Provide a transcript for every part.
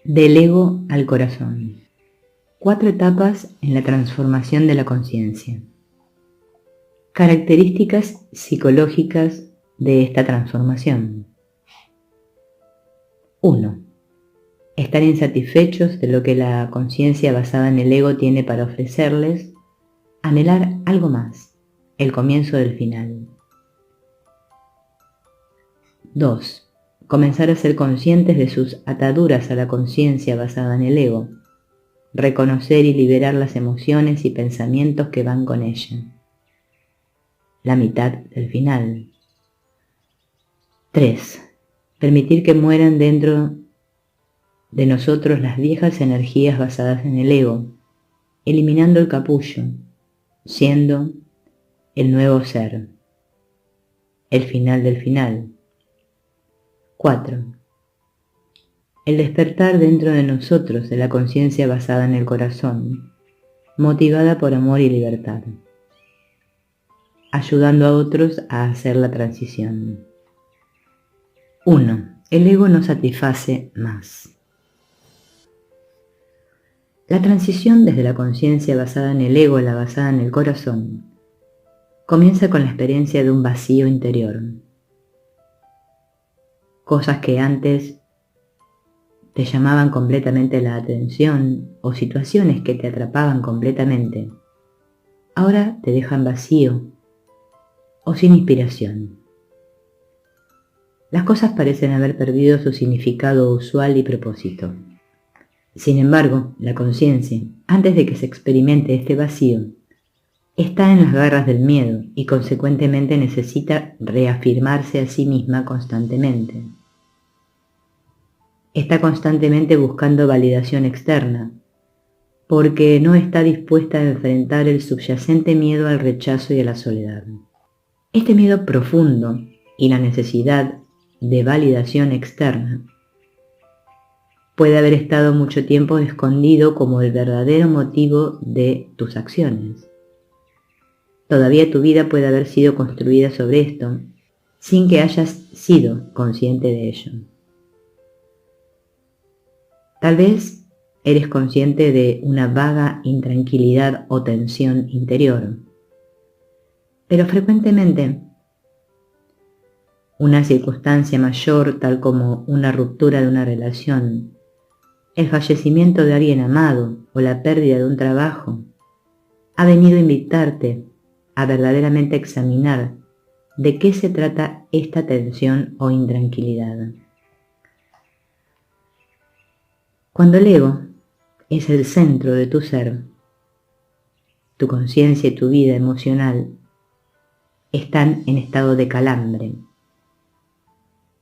Del ego al corazón. 4 etapas en la transformación de la conciencia. Características psicológicas de esta transformación. 1. Estar insatisfechos de lo que la conciencia basada en el ego tiene para ofrecerles, anhelar algo más, el comienzo del final. 2. Comenzar a ser conscientes de sus ataduras a la conciencia basada en el ego, reconocer y liberar las emociones y pensamientos que van con ella. La mitad del final. 3. Permitir que mueran dentro de nosotros las viejas energías basadas en el ego, eliminando el capullo, siendo el nuevo ser. El final del final. 4. El despertar dentro de nosotros de la conciencia basada en el corazón, motivada por amor y libertad, ayudando a otros a hacer la transición. 1. El ego no satisface más. La transición desde la conciencia basada en el ego a la basada en el corazón comienza con la experiencia de un vacío interior. Cosas que antes te llamaban completamente la atención o situaciones que te atrapaban completamente, ahora te dejan vacío o sin inspiración. Las cosas parecen haber perdido su significado usual y propósito. Sin embargo, la conciencia, antes de que se experimente este vacío, está en las garras del miedo y consecuentemente necesita reafirmarse a sí misma constantemente. Está constantemente buscando validación externa, porque no está dispuesta a enfrentar el subyacente miedo al rechazo y a la soledad. Este miedo profundo y la necesidad de validación externa puede haber estado mucho tiempo escondido como el verdadero motivo de tus acciones. Todavía tu vida puede haber sido construida sobre esto, sin que hayas sido consciente de ello. Tal vez eres consciente de una vaga intranquilidad o tensión interior, pero frecuentemente una circunstancia mayor, tal como una ruptura de una relación, el fallecimiento de alguien amado o la pérdida de un trabajo, ha venido a invitarte a verdaderamente examinar de qué se trata esta tensión o intranquilidad. Cuando el ego es el centro de tu ser, tu conciencia y tu vida emocional están en estado de calambre.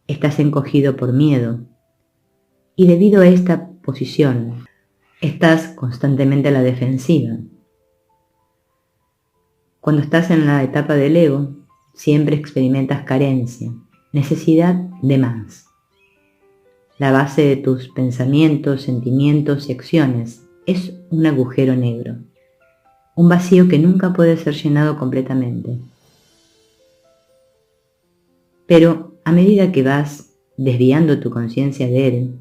Estás encogido por miedo y debido a esta posición estás constantemente a la defensiva. Cuando estás en la etapa del ego, siempre experimentas carencia, necesidad de más. La base de tus pensamientos, sentimientos y acciones es un agujero negro, un vacío que nunca puede ser llenado completamente. Pero a medida que vas desviando tu conciencia de él,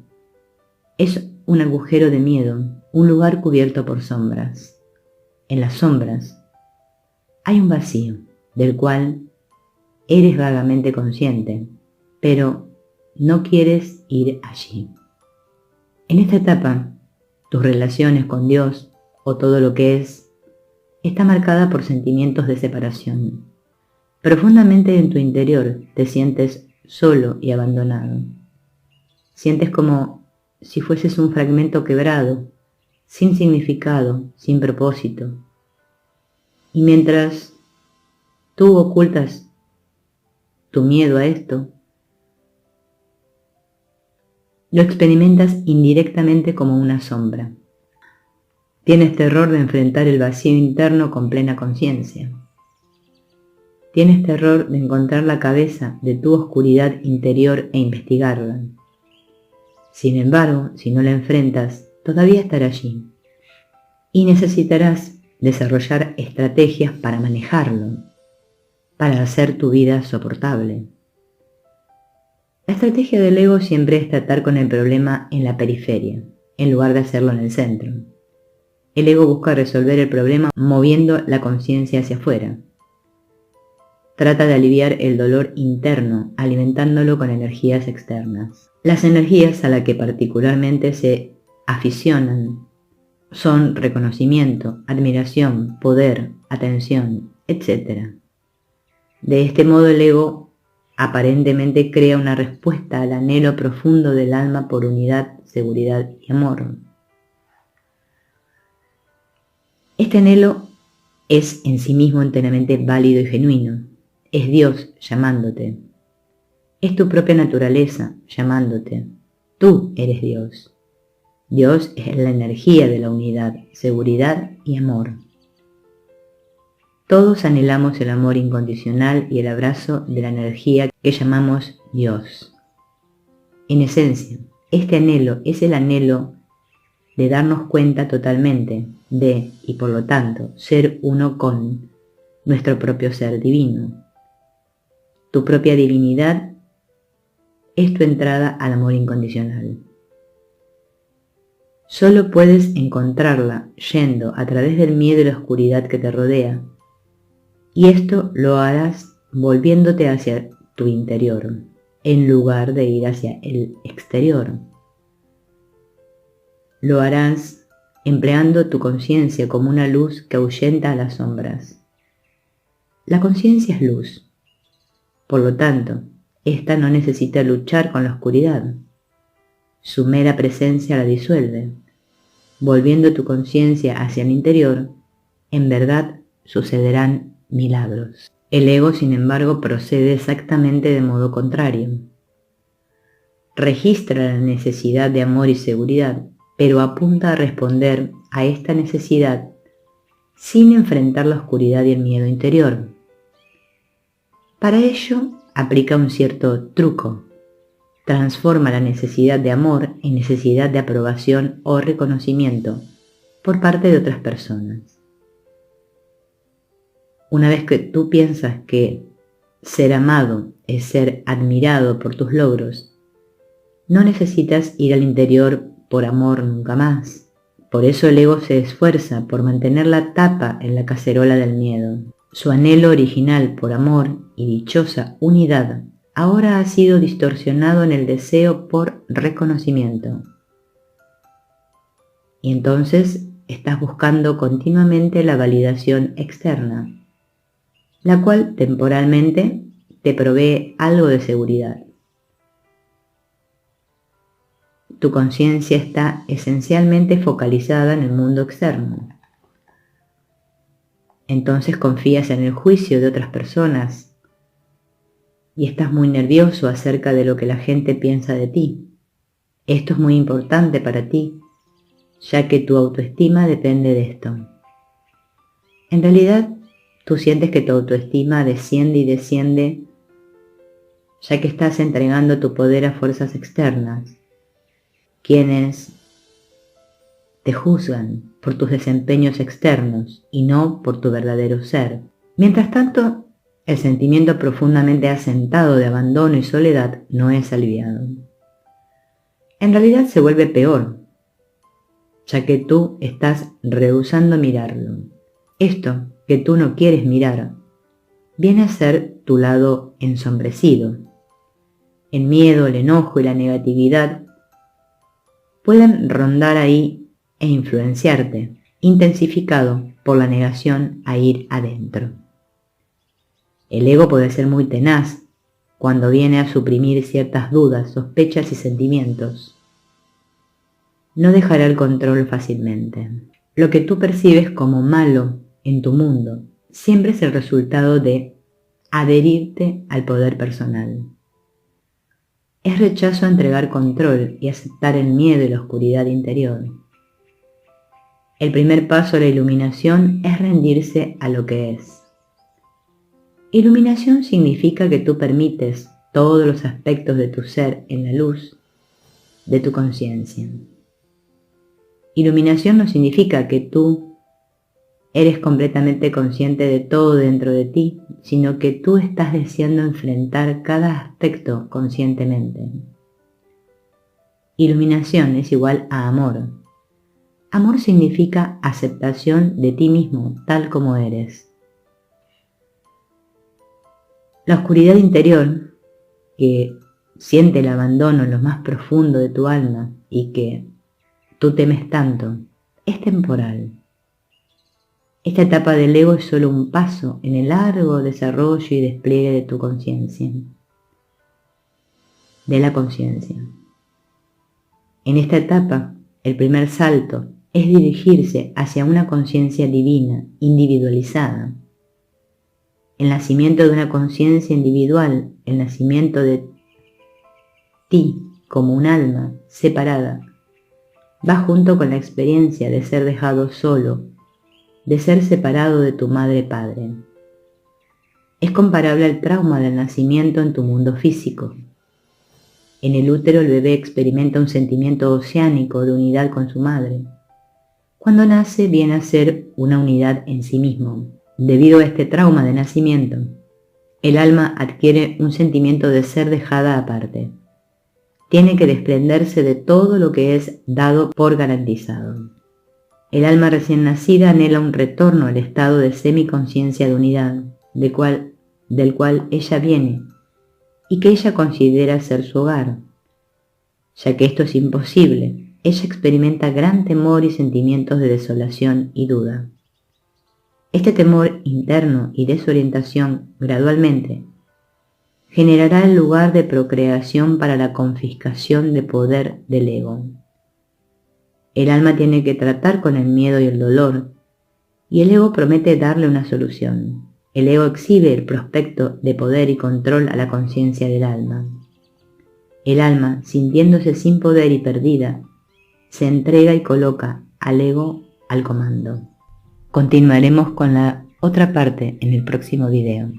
es un agujero de miedo, un lugar cubierto por sombras. En las sombras hay un vacío del cual eres vagamente consciente, pero no quieres ir allí. En esta etapa, tus relaciones con Dios o todo lo que es, está marcada por sentimientos de separación. Profundamente en tu interior te sientes solo y abandonado. Sientes como si fueses un fragmento quebrado, sin significado, sin propósito. Y mientras tú ocultas tu miedo a esto, lo experimentas indirectamente como una sombra. Tienes terror de enfrentar el vacío interno con plena conciencia. Tienes terror de encontrar la cabeza de tu oscuridad interior e investigarla. Sin embargo, si no la enfrentas, todavía estará allí. Y necesitarás desarrollar estrategias para manejarlo, para hacer tu vida soportable. La estrategia del ego siempre es tratar con el problema en la periferia, en lugar de hacerlo en el centro. El ego busca resolver el problema moviendo la conciencia hacia afuera. Trata de aliviar el dolor interno, alimentándolo con energías externas. Las energías a las que particularmente se aficionan son reconocimiento, admiración, poder, atención, etc. De este modo el ego aparentemente crea una respuesta al anhelo profundo del alma por unidad, seguridad y amor. Este anhelo es en sí mismo enteramente válido y genuino. Es Dios llamándote. Es tu propia naturaleza llamándote. Tú eres Dios. Dios es la energía de la unidad, seguridad y amor. Todos anhelamos el amor incondicional y el abrazo de la energía que llamamos Dios. En esencia, este anhelo es el anhelo de darnos cuenta totalmente de, y por lo tanto, ser uno con nuestro propio ser divino. Tu propia divinidad es tu entrada al amor incondicional. Solo puedes encontrarla yendo a través del miedo y la oscuridad que te rodea, y esto lo harás volviéndote hacia tu interior, en lugar de ir hacia el exterior. Lo harás empleando tu conciencia como una luz que ahuyenta a las sombras. La conciencia es luz. Por lo tanto, ésta no necesita luchar con la oscuridad. Su mera presencia la disuelve. Volviendo tu conciencia hacia el interior, en verdad sucederán milagros. El ego, sin embargo, procede exactamente de modo contrario. Registra la necesidad de amor y seguridad, pero apunta a responder a esta necesidad sin enfrentar la oscuridad y el miedo interior. Para ello, aplica un cierto truco. Transforma la necesidad de amor en necesidad de aprobación o reconocimiento por parte de otras personas. Una vez que tú piensas que ser amado es ser admirado por tus logros, no necesitas ir al interior por amor nunca más. Por eso el ego se esfuerza por mantener la tapa en la cacerola del miedo. Su anhelo original por amor y dichosa unidad ahora ha sido distorsionado en el deseo por reconocimiento. Y entonces estás buscando continuamente la validación externa, la cual temporalmente te provee algo de seguridad. Tu conciencia está esencialmente focalizada en el mundo externo. Entonces confías en el juicio de otras personas y estás muy nervioso acerca de lo que la gente piensa de ti. Esto es muy importante para ti, ya que tu autoestima depende de esto. En realidad, tú sientes que tu autoestima desciende y desciende, ya que estás entregando tu poder a fuerzas externas, quienes te juzgan por tus desempeños externos y no por tu verdadero ser. Mientras tanto, el sentimiento profundamente asentado de abandono y soledad no es aliviado. En realidad se vuelve peor, ya que tú estás rehusando mirarlo. Esto que tú no quieres mirar viene a ser tu lado ensombrecido. El miedo, el enojo y la negatividad pueden rondar ahí e influenciarte, intensificado por la negación a ir adentro. El ego puede ser muy tenaz cuando viene a suprimir ciertas dudas, sospechas y sentimientos. No dejará el control fácilmente. Lo que tú percibes como malo en tu mundo siempre es el resultado de adherirte al poder personal. Es rechazo a entregar control y aceptar el miedo y la oscuridad interior. El primer paso a la iluminación es rendirse a lo que es. Iluminación significa que tú permites todos los aspectos de tu ser en la luz de tu conciencia. Iluminación no significa que tú eres completamente consciente de todo dentro de ti, sino que tú estás deseando enfrentar cada aspecto conscientemente. Iluminación es igual a amor. Amor significa aceptación de ti mismo tal como eres. La oscuridad interior, que siente el abandono en lo más profundo de tu alma y que tú temes tanto, es temporal. Esta etapa del ego es solo un paso en el largo desarrollo y despliegue de tu conciencia, de la conciencia. En esta etapa, el primer salto es dirigirse hacia una conciencia divina, individualizada. El nacimiento de una conciencia individual, el nacimiento de ti como un alma separada, va junto con la experiencia de ser dejado solo, de ser separado de tu madre-padre. Es comparable al trauma del nacimiento en tu mundo físico. En el útero el bebé experimenta un sentimiento oceánico de unidad con su madre. Cuando nace viene a ser una unidad en sí mismo. Debido a este trauma de nacimiento, el alma adquiere un sentimiento de ser dejada aparte. Tiene que desprenderse de todo lo que es dado por garantizado. El alma recién nacida anhela un retorno al estado de semiconciencia de unidad, del cual ella viene y que ella considera ser su hogar. Ya que esto es imposible, ella experimenta gran temor y sentimientos de desolación y duda. Este temor interno y desorientación gradualmente generará el lugar de procreación para la confiscación de poder del ego. El alma tiene que tratar con el miedo y el dolor, y el ego promete darle una solución. El ego exhibe el prospecto de poder y control a la conciencia del alma. El alma, sintiéndose sin poder y perdida, se entrega y coloca al ego al comando. Continuaremos con la otra parte en el próximo video.